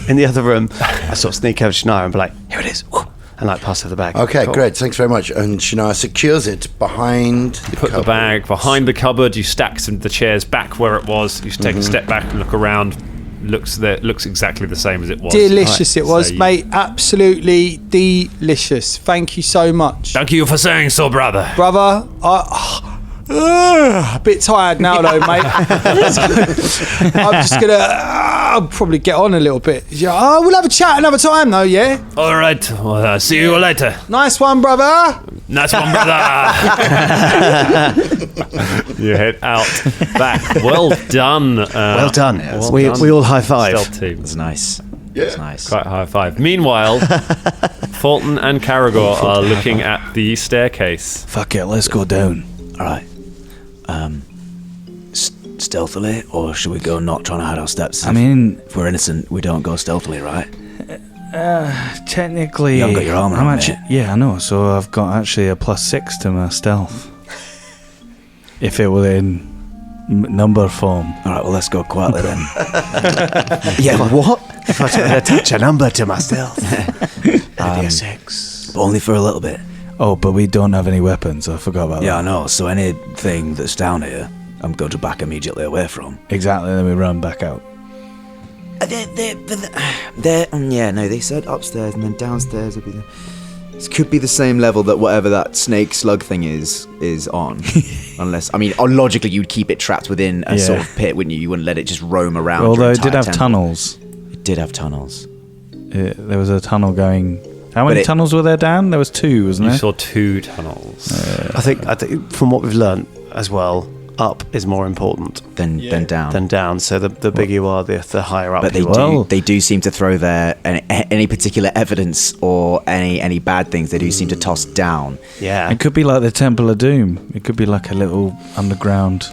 In the other room, I sort of sneak over to Shania and be like, here it is. Woo, and like pass her the bag. Okay, Cool. great. Thanks very much. And Shania secures it behind the Put the cupboard. bag behind the cupboard. You stack some of the chairs back where it was. You take a step back and look around. Looks exactly the same as it was. Delicious it was, So you- mate. Absolutely delicious. Thank you so much. Thank you for saying so, brother. Brother, a bit tired now though, mate. I'm just gonna I'll probably get on a little bit. Yeah, we'll have a chat another time though, yeah? All right. Well, see you later. Nice one, brother. Nice one, brother. You head out back. Well done. Well done. well we done. all high five. Stealth team. It's nice. Yeah. It's nice. Quite high five. Meanwhile, Fulton and Karagor are looking at the staircase. Fuck it, let's go down. All right. Stealthily, or should we go not trying to hide our steps? I mean, if we're innocent, we don't go stealthily, right? technically, You haven't got your armor I'm on, actually, mate. yeah, I know. So I've got actually a +6 to my stealth. If it were in number form. All right. Well, let's go quietly then. Yeah, what? If I attach a number to my stealth. It'll be a 6. But only for a little bit. Oh, but we don't have any weapons. I forgot about Yeah, I that. know. So anything that's down here, I'm going to back immediately away from. Exactly. Then we run back out. They said upstairs and then downstairs would be this could be the same level that whatever that snake slug thing is on. Unless, I mean, logically you'd keep it trapped within a sort of pit, wouldn't you? You wouldn't let it just roam around. Although it did have tunnels. It did have tunnels. There was a tunnel going. How many tunnels were there, Dan? There was 2, wasn't You there? saw 2 tunnels. I think from what we've learnt as well, up is more important Then down. than down. So the bigger you are, the higher up But you are. they do seem to throw their any particular evidence or any bad things. They do seem to toss down. Yeah. It could be like the Temple of Doom. It could be like a little underground.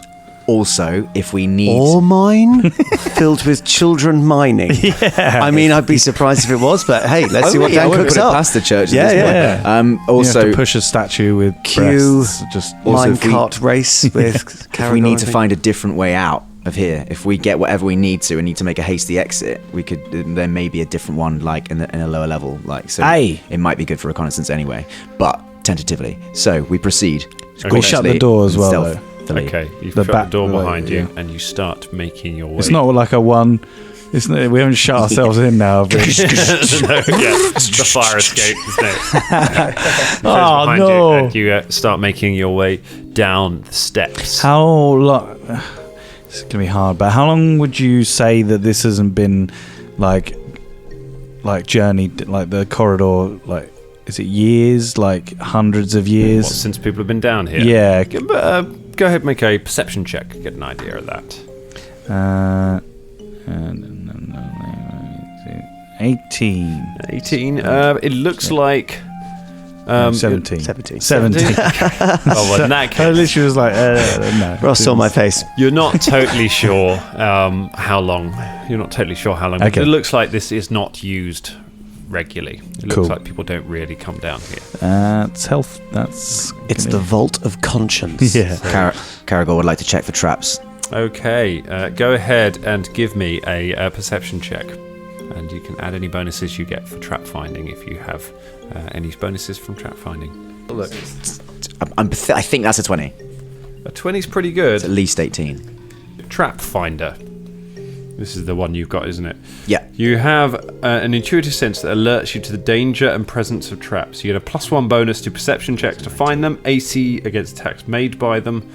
Also, if we need Ore mine filled with children mining. Yeah. I mean, I'd be surprised if it was, but hey, let's see what Dan cooks put up. it past the church. Yeah, at this yeah. point. You Also, have to push a statue with Cue breasts. Just Also, Mine if we- cart race with if we need to Karagor, I find a different way out of here, if we get whatever we need to and need to make a hasty exit, we could. There may be a different one, like in a lower level, like so. Aye. It might be good for reconnaissance anyway, but tentatively. So we proceed. We shut the door as well, though. Stealthily. Okay, you've The shut back- the door the- behind you, yeah. and you start making your way. It's not like a one. We haven't shut ourselves in now. have we? No, yeah, the fire escape, isn't it? It goes Oh, behind no. You, and you start making your way down the steps. How long? It's gonna be hard. But how long would you say that this hasn't been like journeyed, like the corridor? Like, is it years? Like hundreds of years? What, since people have been down here? Yeah. Go ahead, make a perception check. Get an idea of that. 18. 18. It looks like. 17. 17. 17. Oh, well, in that I case, literally was like, no. Ross saw my face. you're not totally sure how long. You're not totally sure how long. Okay. It looks like this is not used regularly. It looks Cool. like people don't really come down here. That's health. That's. It's the vault of conscience. Yeah. Karagor would like to check for traps. Okay, go ahead and give me a perception check. And you can add any bonuses you get for trap finding if you have any bonuses from trap finding. Look, I think that's a 20. a 20's pretty good. It's at least 18. Trap finder. This is the one you've got, isn't it? Yeah. You have an intuitive sense that alerts you to the danger and presence of traps. You get a +1 bonus to perception checks to find them, AC against attacks made by them.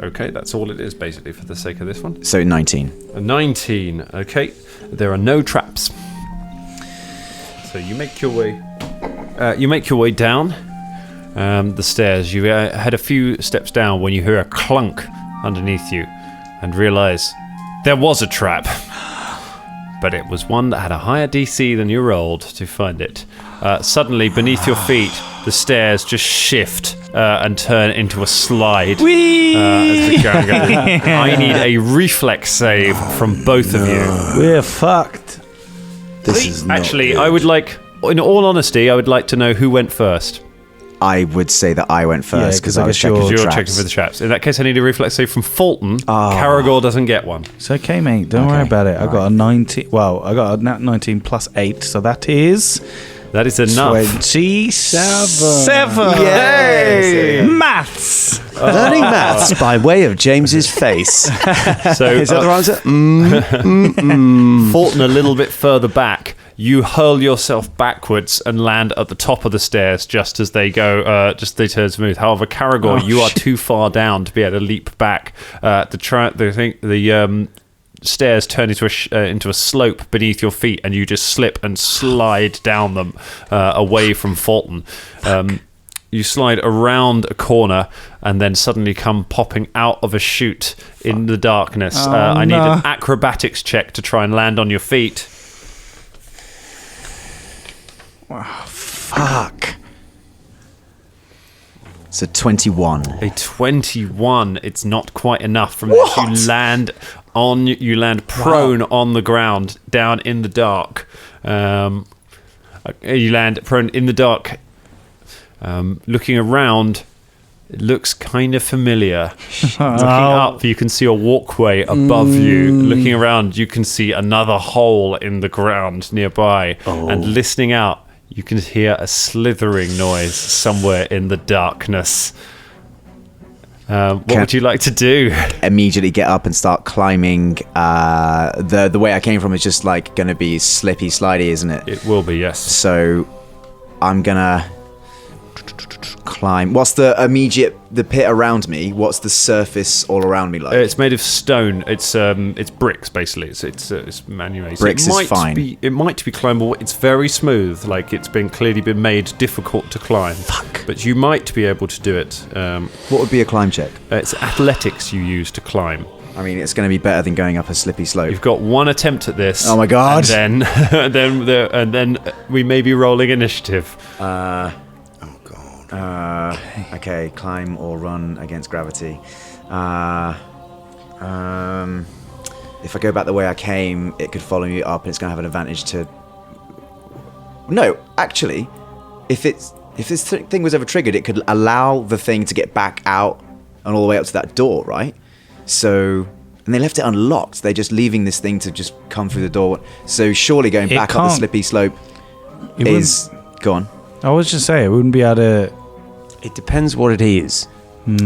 Okay, that's all it is basically for the sake of this one. So 19. A 19. Okay, there are no traps. So you make your way. You make your way down the stairs. You head a few steps down when you hear a clunk underneath you, and realise there was a trap, but it was one that had a higher DC than you rolled to find it. Suddenly, beneath your feet, the stairs just shift and turn into a slide. As the ground goes. I need a reflex save from both of you. We're fucked. This is not Actually, good. I would like, in all honesty, I would like to know who went first. I would say that I went first 'cause because I I was guess checking you're- for You're traps. checking for the traps. In that case, I need a reflex save from Folton. Karagor doesn't get one. It's okay, mate. Don't worry Okay. about it. I got a 19. Well, I got a nat 19 plus 8, so that is That is enough. 27. Yay! Maths. Learning maths by way of James's face. So Is that the answer? Fulton a little bit further back, you hurl yourself backwards and land at the top of the stairs just as they go, just as they turn smooth. However, Karagor, you are too far down to be able to leap back. The stairs turn into a slope beneath your feet, and you just slip and slide down them away from Fulton. You slide around a corner and then suddenly come popping out of a chute in the darkness. I need an acrobatics check to try and land on your feet. Fuck. It's a 21. A 21. It's not quite enough. From this, you land prone on the ground, down in the dark. You land prone in the dark. Looking around, It looks kind of familiar. Looking up, you can see a walkway above you. Looking around, you can see another hole in the ground nearby. And listening out, you can hear a slithering noise somewhere in the darkness. What would you like to do? Immediately get up and start climbing. The way I came from is just like going to be slippy, slidey, isn't it? It will be, yes. So I'm gonna climb. What's the pit around me? What's the surface all around me like? It's made of stone. It's bricks basically. It's manual. Bricks is fine. It might be climbable. It's very smooth. Like it's clearly been made difficult to climb. Fuck. But you might be able to do it. What would be a climb check? It's athletics you use to climb. I mean, it's going to be better than going up a slippy slope. You've got one attempt at this. Oh my god! And then we may be rolling initiative. Okay, climb or run against gravity. If I go back the way I came, it could follow me up, and it's going to have an advantage to. No, actually, if this thing was ever triggered, it could allow the thing to get back out and all the way up to that door, right? So, and they left it unlocked. They're just leaving this thing to just come through the door. So surely going back up the slippy slope is. Go on. I was just saying, it wouldn't be able to. It depends what it is.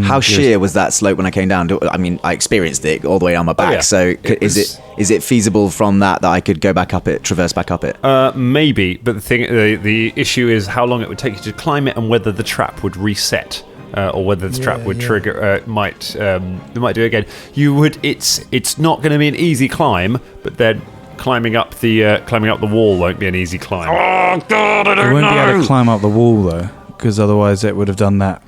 How sheer was that slope when I came down? I mean, I experienced it all the way on my back. yeah. So is it feasible from that I could go back up it, traverse back up it? Maybe, but the issue is how long it would take you to climb it, and whether the trap would reset. Or whether the trap would trigger, might do it again. It's not going to be an easy climb, but then climbing up the wall won't be an easy climb. Oh god, I don't know. It wouldn't be able to climb up the wall though, because otherwise it would have done that.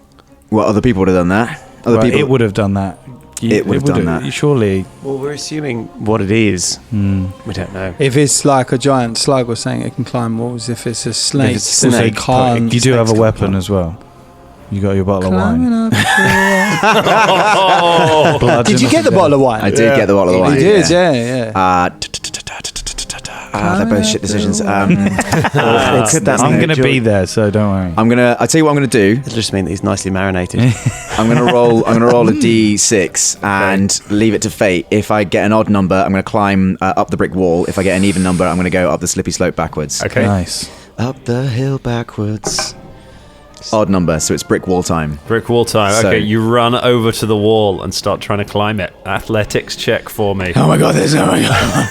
Well, other people would have done that. It would have done that. It would have done that. Surely. Well, we're assuming what it is. We don't know. If it's like a giant slug or something, it can climb walls. If it's a snake, If it's a then snake, it can't. You do have a Snakes weapon can't as well. You got your bottle of Climbing wine. up Did you get the bottle of wine? I did get the bottle of wine. You did, yeah. They're both shit decisions. I'm going to be there, so don't worry. I tell you what I'm going to do. It'll just mean that he's nicely marinated. I'm going to roll a d6 and leave it to fate. If I get an odd number, I'm going to climb up the brick wall. If I get an even number, I'm going to go up the slippy slope backwards. Okay. Nice. Up the hill backwards. Odd number, so it's brick wall time. Brick wall time. So- Okay, you run over to the wall and start trying to climb it. Athletics check for me. Oh my god, oh my god.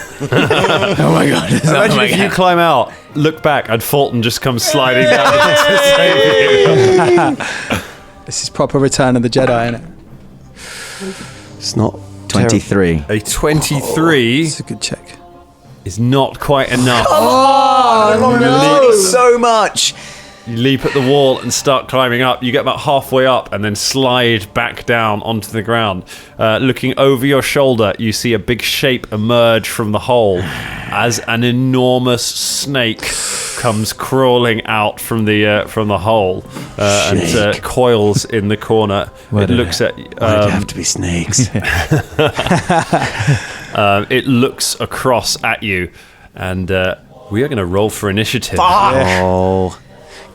Oh my god. Imagine if you climb out, look back, and Folton just comes sliding down to save you. This is proper Return of the Jedi, isn't it? It's not 23. A 23 It's a good check. is not quite enough. Oh no, so much. You leap at the wall and start climbing up. You get about halfway up and then slide back down onto the ground. Looking over your shoulder, you see a big shape emerge from the hole as an enormous snake comes crawling out from the hole and coils in the corner. Why'd it have to be snakes? It looks across at you, and we are going to roll for initiative. Oh.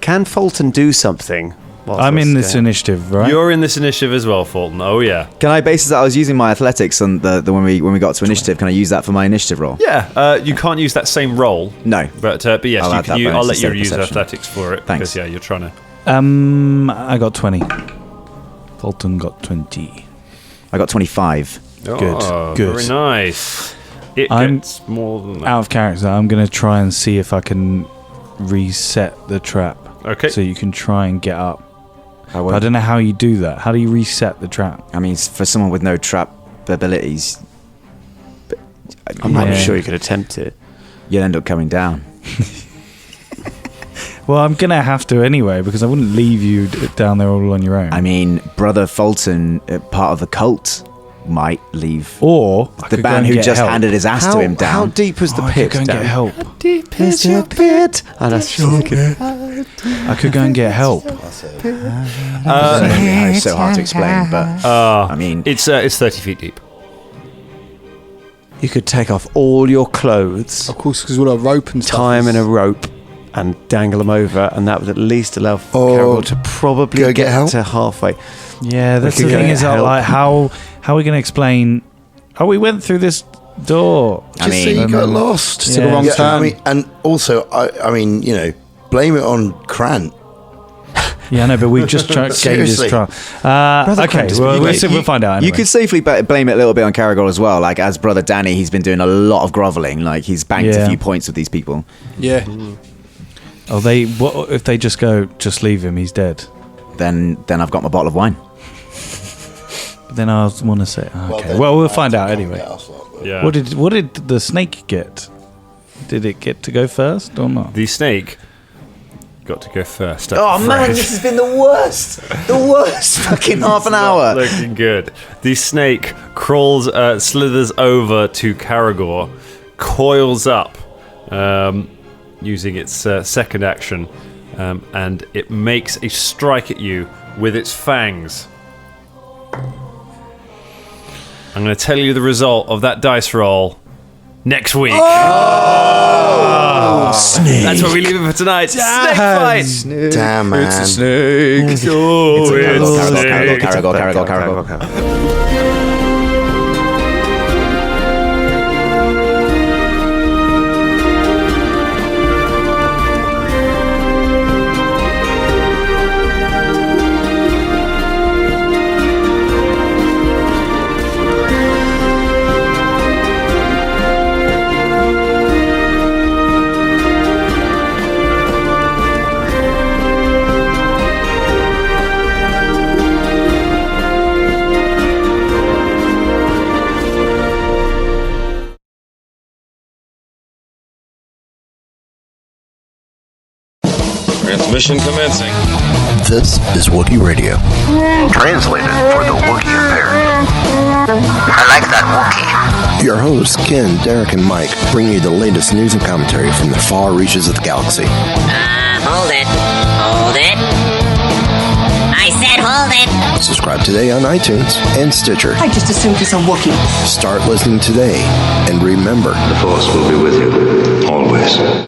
Can Folton do something? I'm in this initiative, right? You're in this initiative as well, Folton. Oh yeah. Can I base this? I was using my athletics on the when we got to initiative. Can I use that for my initiative roll? Yeah. You can't use that same roll. No. But yes, I'll add that I'll bonus let you instead of use perception. athletics for it. Thanks. Because yeah, you're trying to. I got 20. Fulton got 20. I got 25. Oh, Good. Very nice. It I'm gets more than that. Out of character, I'm going to try and see if I can reset the trap. Okay. So you can try and get up. I But I don't know how you do that. How do you reset the trap? I mean, for someone with no trap abilities, I'm not Yeah. sure you could attempt it. you'll end up coming down. Well, I'm going to have to anyway, because I wouldn't leave you down there all on your own. I mean, Brother Fulton, part of the cult, might leave. or I The could go man and who get just help. handed his ass to him down. How deep was the Oh, I pit? could go and Dan? get help. Deep is your pit. Oh, that's so good. I could go and get help. It's so hard to explain, but I mean, It's 30 feet deep. You could take off all your clothes, Of course, because all our rope and stuff. tie 'em in a rope, and dangle him over, and that would at least allow Or Karagor to probably go get help. to halfway. Yeah, that's We the could thing get is, help. like, how are we going to explain? Oh, we went through this door. Just say you got lost. Took a wrong Yeah, turn. I mean, and also, I mean, blame it on Krant. Yeah, no, but we've just gained his Seriously. trust. Brother Okay, Krant, well, you- we'll find out. Anyway. You could safely blame it a little bit on Karagor as well. Like, as brother Danny, he's been doing a lot of groveling. Like, he's banked Yeah. a few points with these people. Yeah. Oh, what if they just go? Just leave him. He's dead. Then I've got my bottle of wine. But then I want to say, okay. Well, we'll find out anyway. Yeah. What did the snake get? Did it get to go first or not? The snake got to go first. Oh man, this has been the worst fucking half an hour. Looking good. The snake crawls, slithers over to Karagor, coils up, using its second action, and it makes a strike at you with its fangs. I'm going to tell you the result of that dice roll next week. Snake. That's where we leave it for tonight. Snake fight. Damn, man. It's a snake. Oh, it's Karagor. Transmission commencing. This is Wookiee Radio. Translated for the Wookiee impaired. I like that Wookiee. Your hosts, Ken, Derek, and Mike, bring you the latest news and commentary from the far reaches of the galaxy. Hold it. Hold it. I said hold it. Subscribe today on iTunes and Stitcher. I just assumed it's a Wookiee. Start listening today, and remember, The Force will be with you, always.